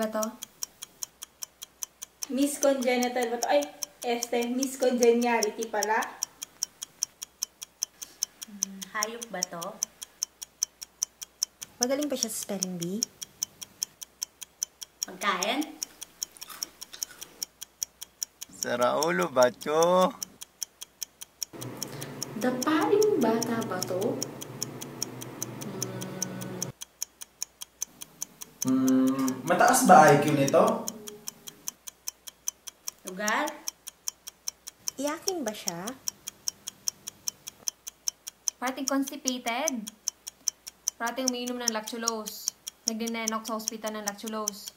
ba to? Miss Congenital ba to? Ay, Miss Congeniality pala. Hayop ba to? Magaling pa siya sa spelling bee? Pagkain? Sa Raulo ba to? Daparing bata ba to? Mataas ba IQ nito? Lugar? Iyakin ba siya? Parating constipated. Parating umiinom ng lactulose. Nagdinenok sa ospital ng lactulose.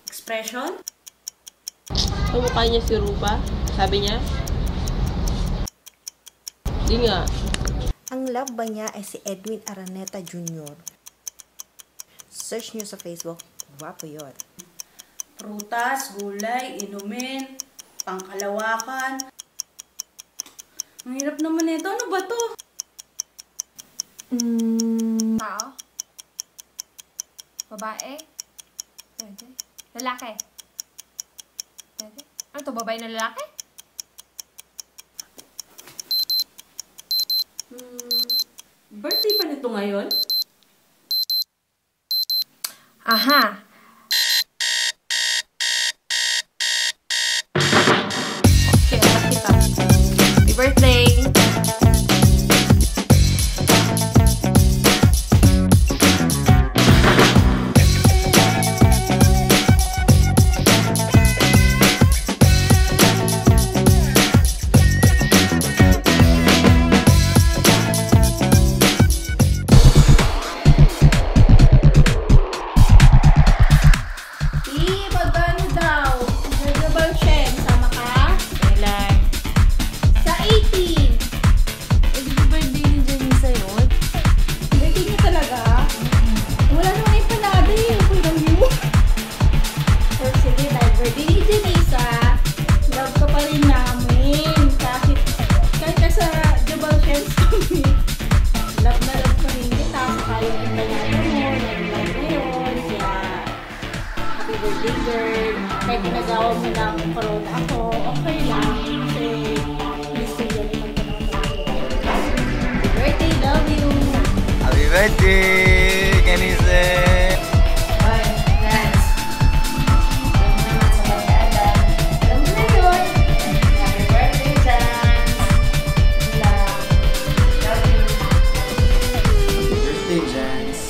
Expression? Kamukha niya si Ruba, sabi niya. Di nga. Ang love ba niya ay si Edwin Araneta Jr.? Search niyo sa Facebook. Guwapo yun. Prutas, gulay, inumin, pangkalawakan. Ang hirap naman ito. Ano ba to? Tao? Babae? Pwede. Lalaki? Pwede. Ano to? Babae na lalaki? Birthday pa nito ngayon? Aha! Okay, kita. Happy birthday! Magkano daw? Double check. Sama ka? Kailan? Sa 18. Birthday ni Janisa yun? Birthday niya talaga? Wala naman yung panada eh. Kulang mo. So, sige, dahil birthday ni Janisa, love ka pa rin namin. Kahit ka sa double chance kami. Love na love ka rin kita. Saka yung panada mo, love ngayon. Kaya, happy birthday, girl. Kahit pinagawa mo ng corona ako, okay lang. Kasi, gusto yan yung magtanong. Happy birthday, love you. Happy birthday, Kenise! Ay, dance. Alam mo naman sa barkada. Alam mo na yun. Happy birthday, dance. Love you. Happy birthday, Jans.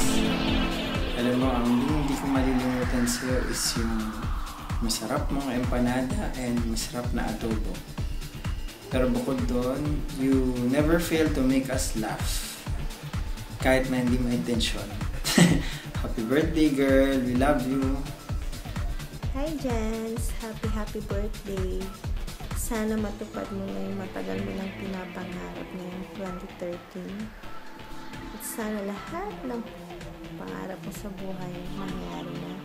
Alam mo, ang hindi ko malilimutan sa'yo is yung masarap mong empanada and masarap na adobo. Pero bukod doon, you never fail to make us laugh. Kahit na hindi ma-intention. Happy birthday, girl. We love you. Hi, Jans. Happy birthday. Sana matupad mo na yung matagal mo nang pinapangarap ngayong 2013. At sana lahat ng pangarap mo sa buhay mangyari na.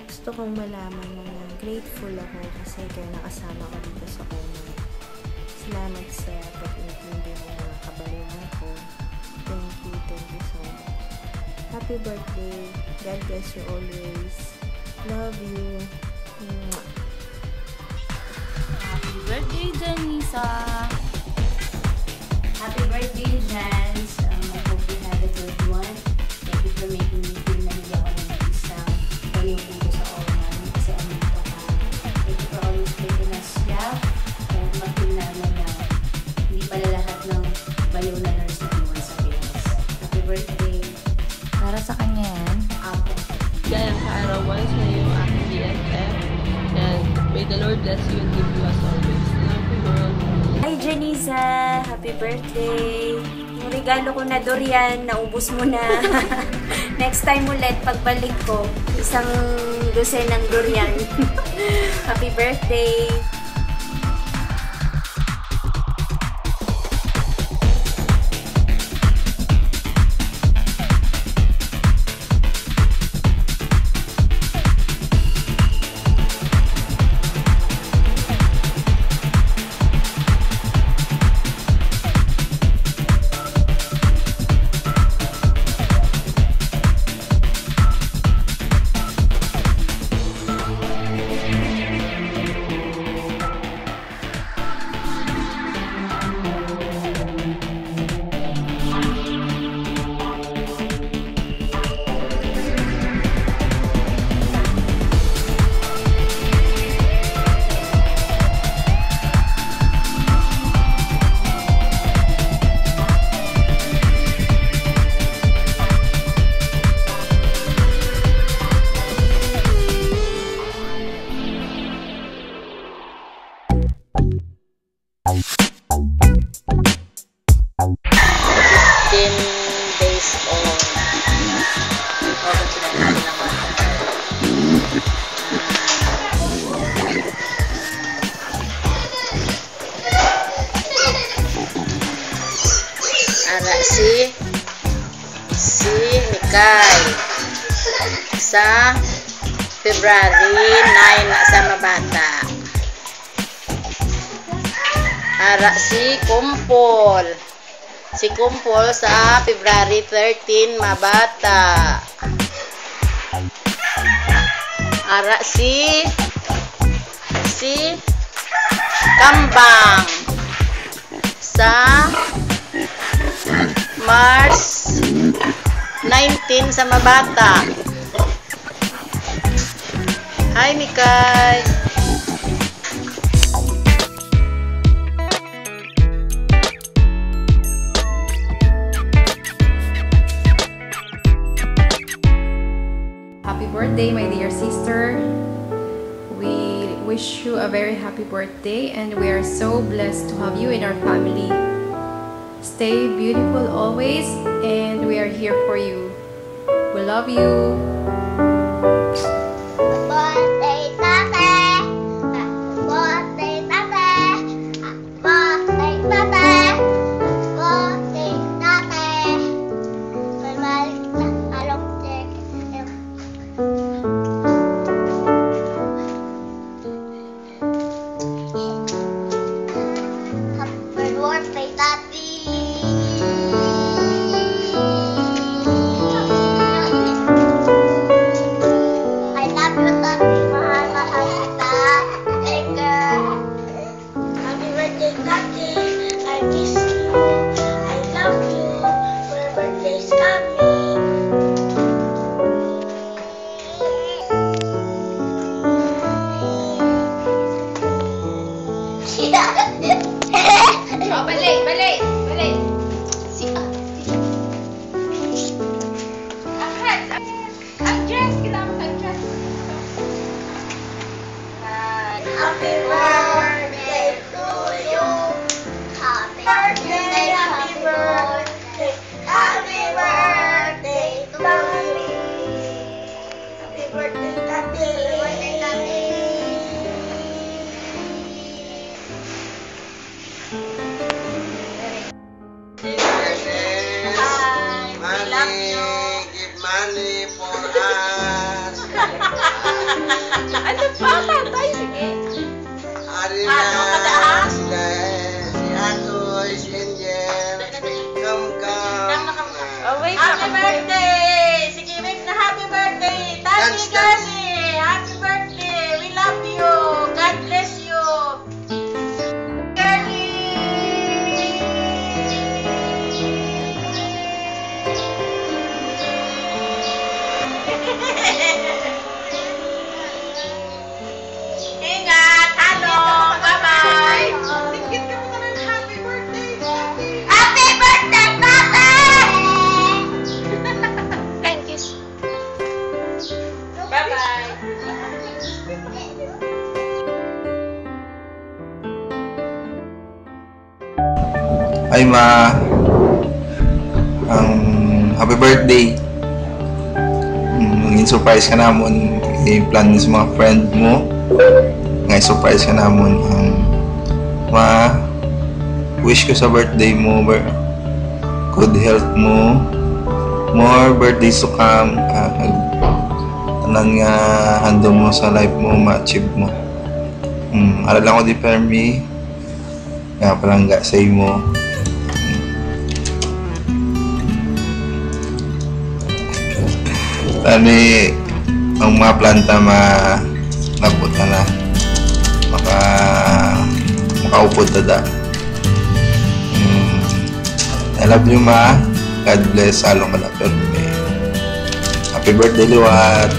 Gusto kong malaman mo na grateful ako kasi kaya nakasama ko dito sa Oma. Salamat sa pag-intindi mo mga kabaliwan ko. Thank you so much. Happy birthday. God bless you always. Love you. Mwah. Happy birthday, Janisa! Happy birthday, Jans! I hope you had a good one. Thank you for making me feel na hindi ako ng isang baliw dito sa Oman. Kasi andito ka. Thank you for always making us laugh. And mag-feel namin na hindi pala lahat ng baliw na nurse na iwan sa Pinas. Happy birthday! Para sa kanya yan? Apo. Gayang kaarawan sa iyo, aking BFF. And may the Lord bless you and give you as always. Love you, girl. Hi, Janisa! Happy birthday! Yung regalo ko na durian, naubos mo na. Next time ulit, pagbalik ko, isang dosenang durian. Happy birthday! days old. Okay, sila lang Ara si Mikay sa February 9 na sa mabata. Ara si Kumpol sa February 13 mabata. Ara si Kambang sa March 19 sa mabata. Hi, Mikay. Happy birthday, my dear sister. We wish you a very happy birthday and we are so blessed to have you in our family. Stay beautiful always and we are here for you. We love you. Happy birthday! Sige, Mix na happy birthday! Tati Gani! Happy birthday! We love you! God bless you! Gani! Ingat! Hello! Bye-bye! Happy birthday, Tati! Happy birthday, Tati! Thank you. Bye-bye. Ay ma, happy birthday. Surprise ka namon, i-plan sa mga friend mo. Ngay surprise ka namon. Ma, wish ko sa birthday mo, good health mo, more birthdays to come. Tanan nga handle mo sa life mo, ma-achieve mo. Alala ko di permi, nga palangga sa imo. Tani ang mga planta nabot na makaupod tada. I love you ma. God bless. Salong ka na permi. Happy birthday, Liwat.